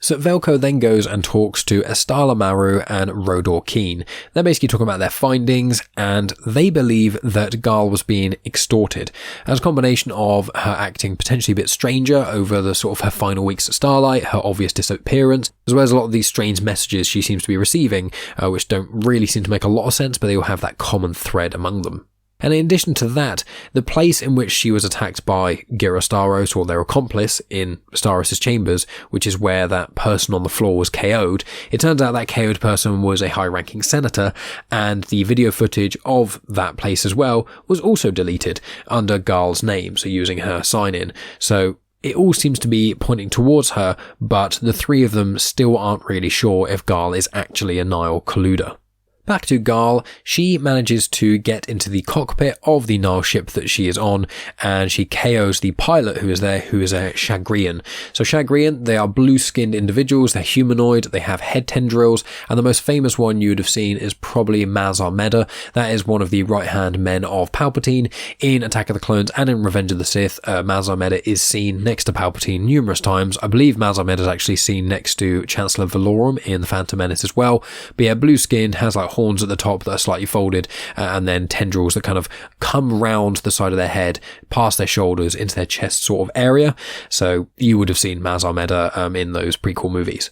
So Velko then goes and talks to Estala Maru and Rodor Keen. They're basically talking about their findings, and they believe that Ghal was being extorted. As a combination of her acting potentially a bit stranger over the sort of her final weeks at Starlight, her obvious disappearance, as well as a lot of these strange messages she seems to be receiving, which don't really seem to make a lot of sense, but they all have that common thread among them. And in addition to that, the place in which she was attacked by Gira Staros, or their accomplice, in Staros' chambers, which is where that person on the floor was KO'd, it turns out that KO'd person was a high-ranking senator, and the video footage of that place as well was also deleted under Ghal's name, so using her sign-in. So it all seems to be pointing towards her, but the 3 of them still aren't really sure if Ghal is actually a Nihil colluder. Back to Ghal, she manages to get into the cockpit of the Nihil ship that she is on, and she KOs the pilot who is there, who is a Shagrian. So Shagrian, they are blue-skinned individuals, they're humanoid, they have head tendrils, and the most famous one you would have seen is probably Maz Amedda. That is one of the right-hand men of Palpatine. In Attack of the Clones and in Revenge of the Sith, Maz Amedda is seen next to Palpatine numerous times. I believe Maz Amedda is actually seen next to Chancellor Valorum in The Phantom Menace as well. But yeah, blue-skinned, has like horns at the top that are slightly folded, and then tendrils that kind of come round the side of their head, past their shoulders, into their chest sort of area. So you would have seen Maz Amedda in those prequel movies.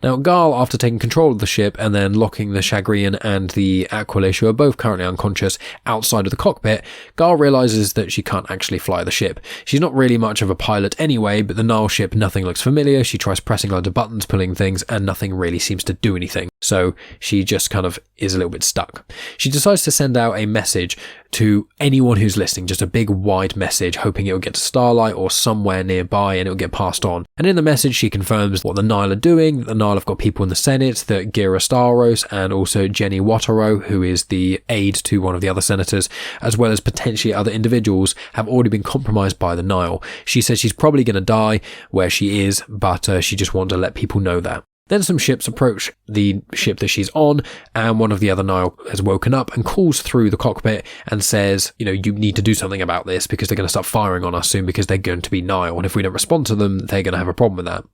Now, Ghal, after taking control of the ship and then locking the Shagrian and the Aqualish, who are both currently unconscious, outside of the cockpit, Ghal realises that she can't actually fly the ship. She's not really much of a pilot anyway, but the Nihil ship, nothing looks familiar. She tries pressing loads of buttons, pulling things, and nothing really seems to do anything. So she just kind of is a little bit stuck. She decides to send out a message to anyone who's listening, just a big wide message, hoping it will get to Starlight or somewhere nearby and it will get passed on. And in the message she confirms what the Nihil are doing, that the Nihil have got people in the Senate, that Gira Staros and also Jenny Watero, who is the aide to one of the other senators, as well as potentially other individuals, have already been compromised by the Nihil. She says she's probably going to die where she is, but she just wants to let people know that. Then some ships approach the ship that she's on, and one of the other Nihil has woken up and calls through the cockpit and says, you need to do something about this because they're going to start firing on us soon because they're going to be Nihil, and if we don't respond to them, they're going to have a problem with that.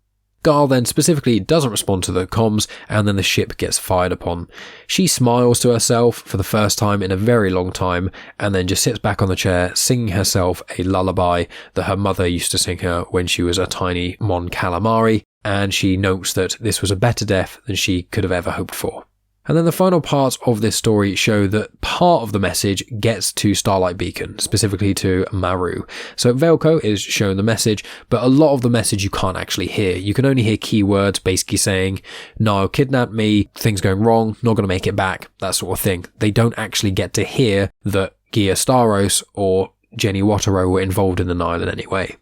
Ghal then specifically doesn't respond to the comms, and then the ship gets fired upon. She smiles to herself for the first time in a very long time, and then just sits back on the chair singing herself a lullaby that her mother used to sing her when she was a tiny Mon Calamari, and she notes that this was a better death than she could have ever hoped for. And then the final parts of this story show that part of the message gets to Starlight Beacon, specifically to Maru. So Velko is shown the message, but a lot of the message you can't actually hear. You can only hear keywords basically saying, Nihil kidnapped me, things going wrong, not going to make it back, that sort of thing. They don't actually get to hear that Gira Staros or Jenny Watero were involved in the Nihil in any way.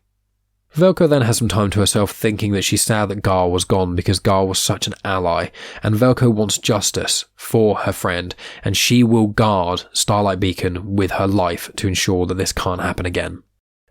Velko then has some time to herself, thinking that she's sad that Ghal was gone because Ghal was such an ally, and Velko wants justice for her friend, and she will guard Starlight Beacon with her life to ensure that this can't happen again.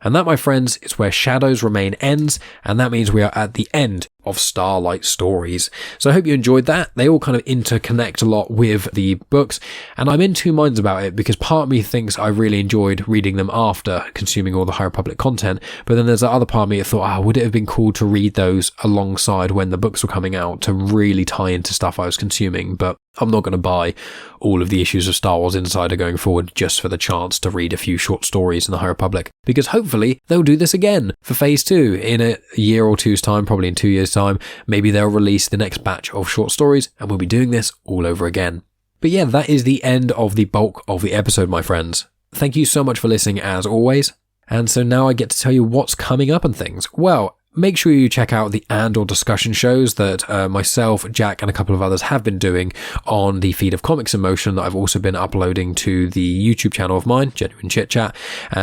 And that, my friends, is where Shadows Remain ends, and that means we are at the end of Starlight Stories. So I hope you enjoyed that. They all kind of interconnect a lot with the books, and I'm in two minds about it because part of me thinks I really enjoyed reading them after consuming all the High Republic content, but then there's that other part of me that thought, would it have been cool to read those alongside when the books were coming out to really tie into stuff I was consuming, but I'm not going to buy all of the issues of Star Wars Insider going forward just for the chance to read a few short stories in the High Republic, because hopefully they'll do this again for Phase 2 in a year or two's time, probably in 2 years' time. Maybe they'll release the next batch of short stories and we'll be doing this all over again. But yeah, that is the end of the bulk of the episode, my friends. Thank you so much for listening as always. And so now I get to tell you what's coming up and things. Well, make sure you check out the Andor discussion shows that myself, Jack, and a couple of others have been doing on the feed of Comics in Motion that I've also been uploading to the YouTube channel of mine, Genuine Chit-Chat.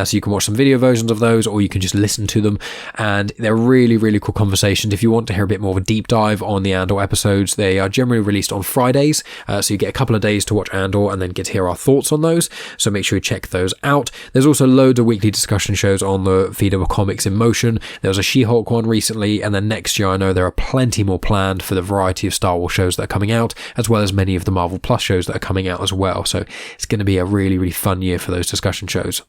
So you can watch some video versions of those, or you can just listen to them. And they're really, really cool conversations. If you want to hear a bit more of a deep dive on the Andor episodes, they are generally released on Fridays. So you get a couple of days to watch Andor and then get to hear our thoughts on those. So make sure you check those out. There's also loads of weekly discussion shows on the feed of Comics in Motion. There was a She-Hulk one recently, and then next year I know there are plenty more planned for the variety of Star Wars shows that are coming out, as well as many of the Marvel Plus shows that are coming out as well. So it's going to be a really, really fun year for those discussion shows.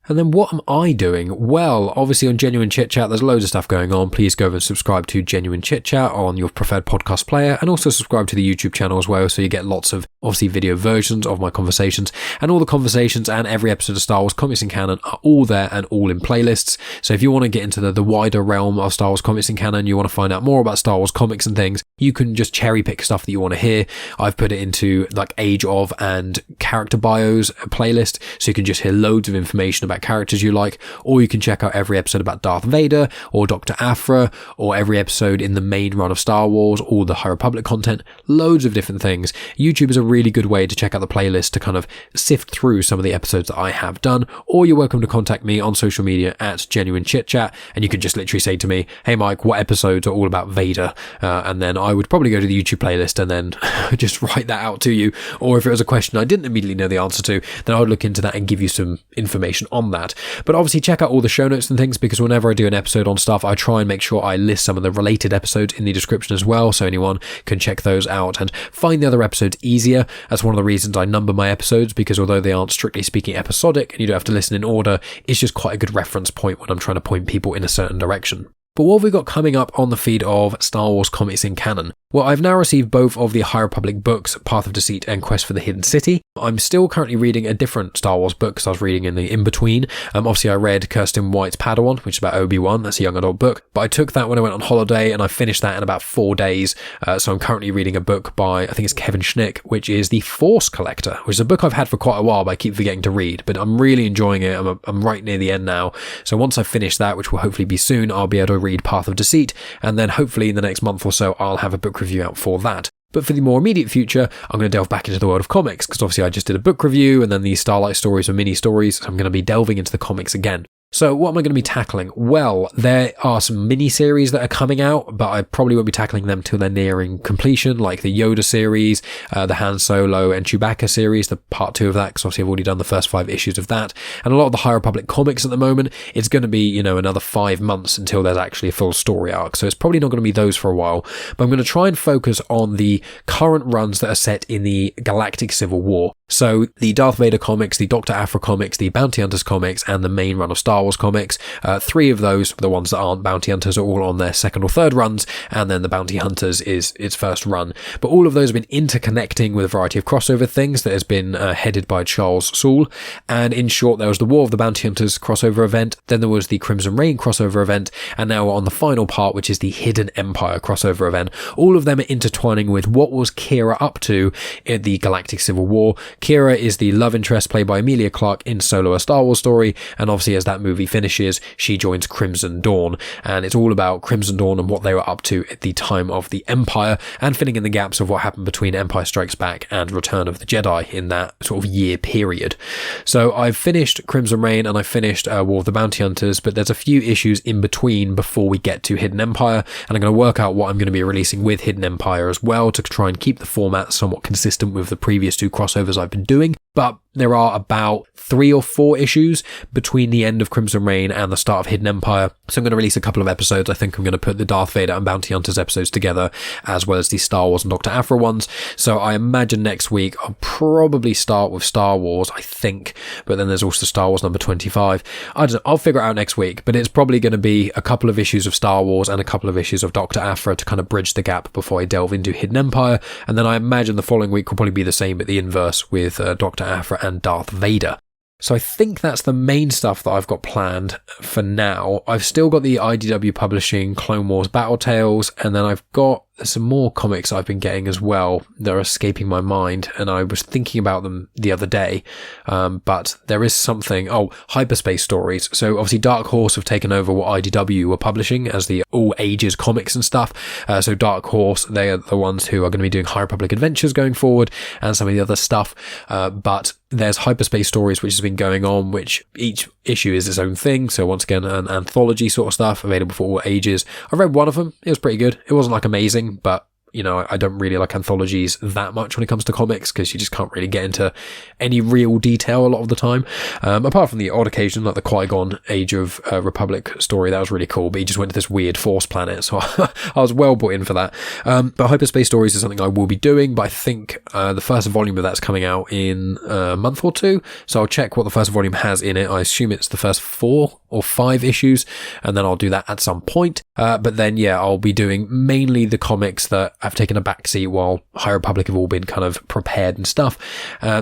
And then what am I doing? Well, obviously on Genuine Chit-Chat, there's loads of stuff going on. Please go over and subscribe to Genuine Chit-Chat on your preferred podcast player, and also subscribe to the YouTube channel as well, so you get lots of, obviously, video versions of my conversations. And all the conversations and every episode of Star Wars Comics in Canon are all there and all in playlists. So if you want to get into the wider realm of Star Wars Comics in Canon, you want to find out more about Star Wars comics and things, you can just cherry pick stuff that you want to hear. I've put it into like Age of and character bios playlist, so you can just hear loads of information about characters you like, or you can check out every episode about Darth Vader or Dr. Aphra, or every episode in the main run of Star Wars, all the High Republic content, loads of different things. YouTube is a really good way to check out the playlist to kind of sift through some of the episodes that I have done, or you're welcome to contact me on social media at Genuine Chit-Chat, and you can just literally say to me, hey Mike, what episodes are all about Vader? And then I would probably go to the YouTube playlist and then just write that out to you. Or if it was a question I didn't immediately know the answer to, then I would look into that and give you some information on that. But obviously check out all the show notes and things, because whenever I do an episode on stuff, I try and make sure I list some of the related episodes in the description as well, so anyone can check those out and find the other episodes easier. That's one of the reasons I number my episodes, because although they aren't strictly speaking episodic and you don't have to listen in order, it's just quite a good reference point when I'm trying to point people in a certain direction. But what have we got coming up on the feed of Star Wars Comics in Canon? Well, I've now received both of the High Republic books, Path of Deceit and Quest for the Hidden City. I'm still currently reading a different Star Wars book, because I was reading in the in-between. Obviously, I read Kirsten White's Padawan, which is about Obi-Wan. That's a young adult book. But I took that when I went on holiday, and I finished that in about 4 days. So I'm currently reading a book by, I think it's Cavan, which is The Force Collector, which is a book I've had for quite a while, but I keep forgetting to read. But I'm really enjoying it. I'm right near the end now. So once I finish that, which will hopefully be soon, I'll be able to read Path of Deceit. And then hopefully in the next month or so, I'll have a book review out for that. But for the more immediate future, I'm going to delve back into the world of comics, because obviously I just did a book review, and then these Starlight Stories are mini stories, so I'm going to be delving into the comics again. So what am I going to be tackling? Well, there are some mini-series that are coming out, but I probably won't be tackling them till they're nearing completion, like the Yoda series, the Han Solo and Chewbacca series, the part 2 of that, because obviously I've already done the first 5 issues of that. And a lot of the High Republic comics at the moment, it's going to be, another 5 months until there's actually a full story arc. So it's probably not going to be those for a while, but I'm going to try and focus on the current runs that are set in the Galactic Civil War. So the Darth Vader comics, the Dr. Aphra comics, the Bounty Hunters comics, and the main run of Star Wars comics. 3 of those, the ones that aren't Bounty Hunters, are all on their second or third runs, and then the Bounty Hunters is its first run. But all of those have been interconnecting with a variety of crossover things that has been headed by Charles Soule. And in short, there was the War of the Bounty Hunters crossover event, then there was the Crimson Reign crossover event, and now we're on the final part, which is the Hidden Empire crossover event. All of them are intertwining with what was Kira up to in the Galactic Civil War. Kira is the love interest played by Emilia Clarke in Solo: A Star Wars Story, and obviously as that movie movie finishes, she joins Crimson Dawn, and it's all about Crimson Dawn and what they were up to at the time of the Empire, and filling in the gaps of what happened between Empire Strikes Back and Return of the Jedi in that sort of year period. So I've finished Crimson Reign and I finished War of the Bounty Hunters, but there's a few issues in between before we get to Hidden Empire, and I'm going to work out what I'm going to be releasing with Hidden Empire as well to try and keep the format somewhat consistent with the previous two crossovers I've been doing. But there are about 3 or 4 issues between the end of Crimson Reign and the start of Hidden Empire. So I'm going to release a couple of episodes. I think I'm going to put the Darth Vader and Bounty Hunters episodes together, as well as the Star Wars and Dr. Aphra ones. So I imagine next week I'll probably start with Star Wars, I think. But then there's also Star Wars number 25. I don't know. I'll figure it out next week. But it's probably going to be a couple of issues of Star Wars and a couple of issues of Dr. Aphra to kind of bridge the gap before I delve into Hidden Empire. And then I imagine the following week will probably be the same, but the inverse with Dr. Aphra and Darth Vader. So I think that's the main stuff that I've got planned for now. I've still got the IDW publishing Clone Wars Battle Tales, and then I've got some more comics I've been getting as well that are escaping my mind, and I was thinking about them the other day, but there is something, Hyperspace Stories. So obviously Dark Horse have taken over what IDW were publishing as the all ages comics and stuff. So Dark Horse, they are the ones who are going to be doing High Republic Adventures going forward and some of the other stuff, but there's Hyperspace Stories, which has been going on, which each issue is its own thing. So once again, an anthology sort of stuff available for all ages. I read one of them. It was pretty good. It wasn't like amazing, but you know, I don't really like anthologies that much when it comes to comics because you just can't really get into any real detail a lot of the time. Apart from the odd occasion, like the Qui-Gon Age of Republic story, that was really cool, but he just went to this weird force planet, so I was well brought in for that. But Hyperspace Stories is something I will be doing, but I think the first volume of that's coming out in a month or 2, so I'll check what the first volume has in it. I assume it's the first 4 or 5 issues, and then I'll do that at some point. But then, yeah, I'll be doing mainly the comics that I've taken a backseat while High Republic have all been kind of prepared and stuff.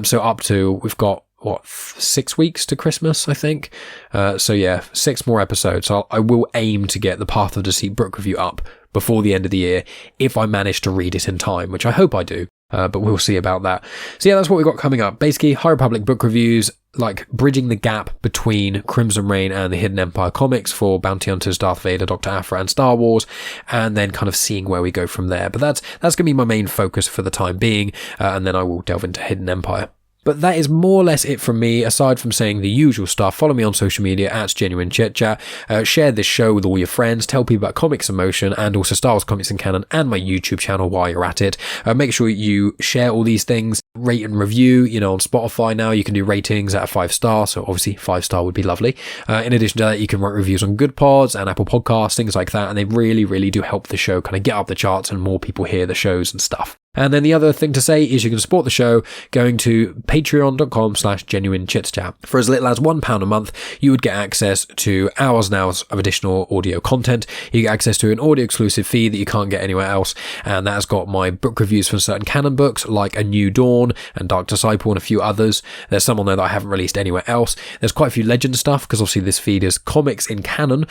So up to, we've got, 6 weeks to Christmas, I think. So yeah, 6 more episodes. So I will aim to get the Path of Deceit book review up before the end of the year, if I manage to read it in time, which I hope I do. But we'll see about that. So yeah, that's what we've got coming up. Basically, High Republic book reviews, like bridging the gap between Crimson Reign and the Hidden Empire comics for Bounty Hunters, Darth Vader, Dr. Aphra, and Star Wars, and then kind of seeing where we go from there. But that's going to be my main focus for the time being, and then I will delve into Hidden Empire. But that is more or less it from me, aside from saying the usual stuff. Follow me on social media at Genuine Chit-Chat. Share this show with all your friends. Tell people about Comics in Motion and also Star Wars Comics in Canon and my YouTube channel while you're at it. Make sure you share all these things. Rate and review. You know, on Spotify now you can do ratings at a 5-star, so obviously 5-star would be lovely. In addition to that, you can write reviews on Good Pods and Apple Podcasts, things like that, and they really, really do help the show kind of get up the charts and more people hear the shows and stuff. And then the other thing to say is you can support the show going to patreon.com/genuinechitchat. For as little as £1 a month, you would get access to hours and hours of additional audio content. You get access to an audio exclusive feed that you can't get anywhere else. And that has got my book reviews for certain canon books like A New Dawn and Dark Disciple and a few others. There's some on there that I haven't released anywhere else. There's quite a few legend stuff because obviously this feed is comics in canon.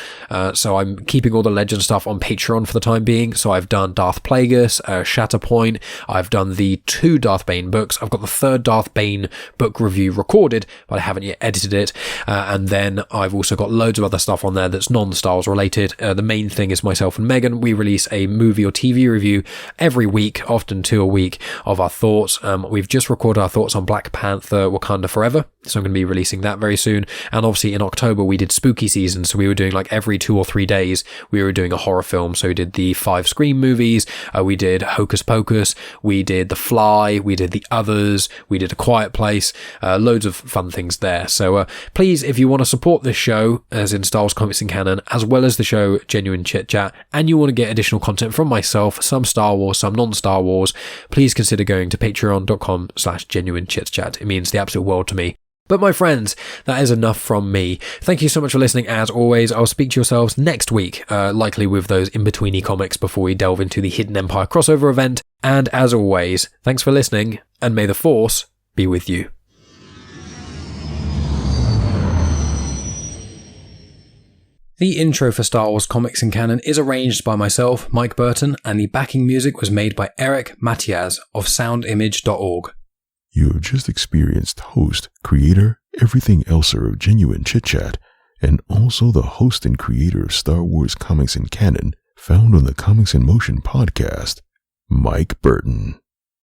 So I'm keeping all the legend stuff on Patreon for the time being. So I've done Darth Plagueis, Shatterpoint. I've done the 2 Darth Bane books. I've got the 3rd Darth Bane book review recorded, but I haven't yet edited it. And then I've also got loads of other stuff on there that's non-Star Wars related. The main thing is myself and Megan. We release a movie or TV review every week, often 2 a week, of our thoughts. We've just recorded our thoughts on Black Panther Wakanda Forever, so I'm going to be releasing that very soon. And obviously in October we did spooky season, so we were doing like every 2 or 3 days we were doing a horror film. So we did the 5 Scream movies, we did Hocus Pocus, we did The Fly, we did The Others, we did A Quiet Place, loads of fun things there. So please, if you want to support this show, as in Star Wars Comics in Canon, as well as the show Genuine Chit-Chat, and you want to get additional content from myself, some Star Wars, some non-Star Wars, please consider going to patreon.com/genuinechitchat. It means the absolute world to me. But my friends, that is enough from me. Thank you so much for listening. As always, I'll speak to yourselves next week, likely with those in-betweeny comics before we delve into the Hidden Empire crossover event. And as always, thanks for listening, and may the Force be with you. The intro for Star Wars Comics in Canon is arranged by myself, Mike Burton, and the backing music was made by Eric Matias of soundimage.org. You have just experienced host, creator, everything elser of Genuine Chit-Chat, and also the host and creator of Star Wars Comics in Canon, found on the Comics in Motion podcast, Mike Burton.